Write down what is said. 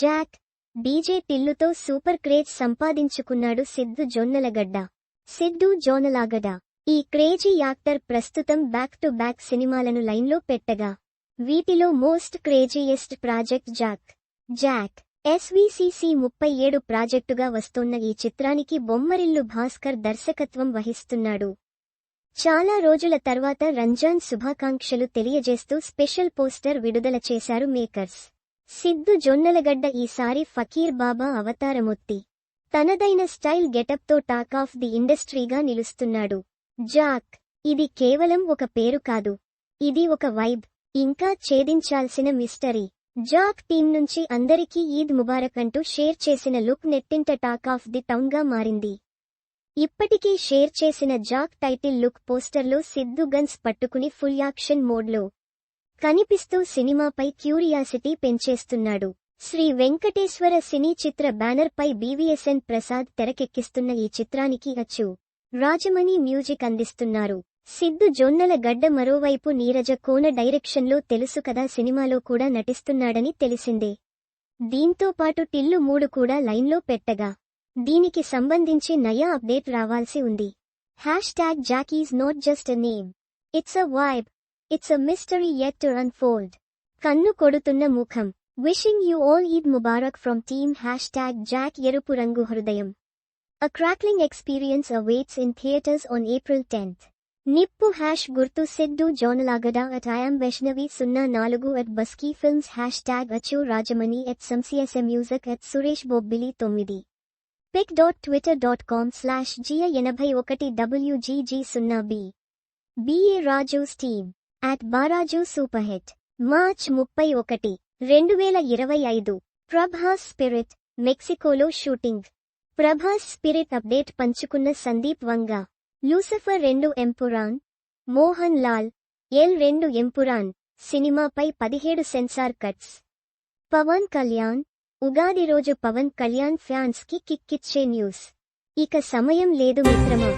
Jack, DJ టిల్లుతో super craze సంపాదించుకున్నాడు సిద్ధు జొన్నలగడ్డ. సిద్ధు జొన్నలగడ్డ ఈ crazy actor ప్రస్తుతం బ్యాక్ టు బ్యాక్ సినిమాలను లైన్లో పెట్టగా, వీటిలో మోస్ట్ క్రేజీయెస్ట్ ప్రాజెక్ట్ జాక్ SVCC 37 ప్రాజెక్టుగా వస్తోన్న ఈ చిత్రానికి బొమ్మరిల్లు భాస్కర్ దర్శకత్వం వహిస్తున్నాడు. చాలా రోజుల తర్వాత రంజాన్ శుభాకాంక్షలు తెలియజేస్తూ స్పెషల్ పోస్టర్ విడుదల చేశారు మేకర్స్. సిద్ధు జొన్నలగడ్డ ఈసారి ఫకీర్ బాబా అవతారమొత్తి తనదైన స్టైల్ గెటప్తో టాక్ ఆఫ్ ది ఇండస్ట్రీగా నిలుస్తున్నాడు. జాక్, ఇది కేవలం ఒక పేరు కాదు, ఇది ఒక వైబ్, ఇంకా ఛేదించాల్సిన మిస్టరీ. జాక్ టీం నుంచి అందరికీ ఈద్ ముబారక్ అంటూ షేర్ చేసిన లుక్ నెట్టింట టాక్ ఆఫ్ ది టౌన్గా మారింది. ఇప్పటికే షేర్ చేసిన జాక్ టైటిల్ లుక్ పోస్టర్లో సిద్ధు గన్స్ పట్టుకుని ఫుల్ యాక్షన్ మోడ్లో కనిపిస్తూ సినిమాపై క్యూరియాసిటీ పెంచేస్తున్నాడు. శ్రీ వెంకటేశ్వర సినీ చిత్ర బ్యానర్పై BVSN ప్రసాద్ తెరకెక్కిస్తున్న ఈ చిత్రానికి అచ్చు రాజమణి మ్యూజిక్ అందిస్తున్నారు. సిద్ధు జొన్నలగడ్డ మరోవైపు నీరజ కోన డైరెక్షన్లో తెలుసు కదా సినిమాలో కూడా నటిస్తున్నాడని తెలిసిందే. దీంతో పాటు టిల్లు 3 కూడా లైన్లో పెట్టగా, దీనికి సంబంధించి నయా అప్డేట్ రావాల్సి ఉంది. #Jack is not just a name. It's a vibe. It's a mystery yet to unfold. కన్ను కొడుతున్న ముఖం. Wishing you all Eid Mubarak from team #Jack ఎరుపు రంగు హృదయం. A crackling experience awaits in theaters on April 10th. నిప్పు #గుర్తు Siddhu Jonnalagadda @IAM Vaishnavi 04 @Busky Films #అచ్చు Rajamani @SamCSMusic @Suresh Bobbili 9 pic.twitter.com/Gia81WGG0B BA Raju's team @Baraju Superhit March 31, 2025 Prabhas Spirit మెక్సికోలో shooting. Prabhas Spirit update పంచుకున్న Sandeep Vanga. Lucifer 2 Empuraan, Mohan Lal L2 Empuraan సినిమాపై 17 censor cuts. Pawan Kalyan Ugadi రోజు Pawan Kalyan fans కి కిక్కిచ్చే news. ఇక సమయం లేదు మిత్రమా.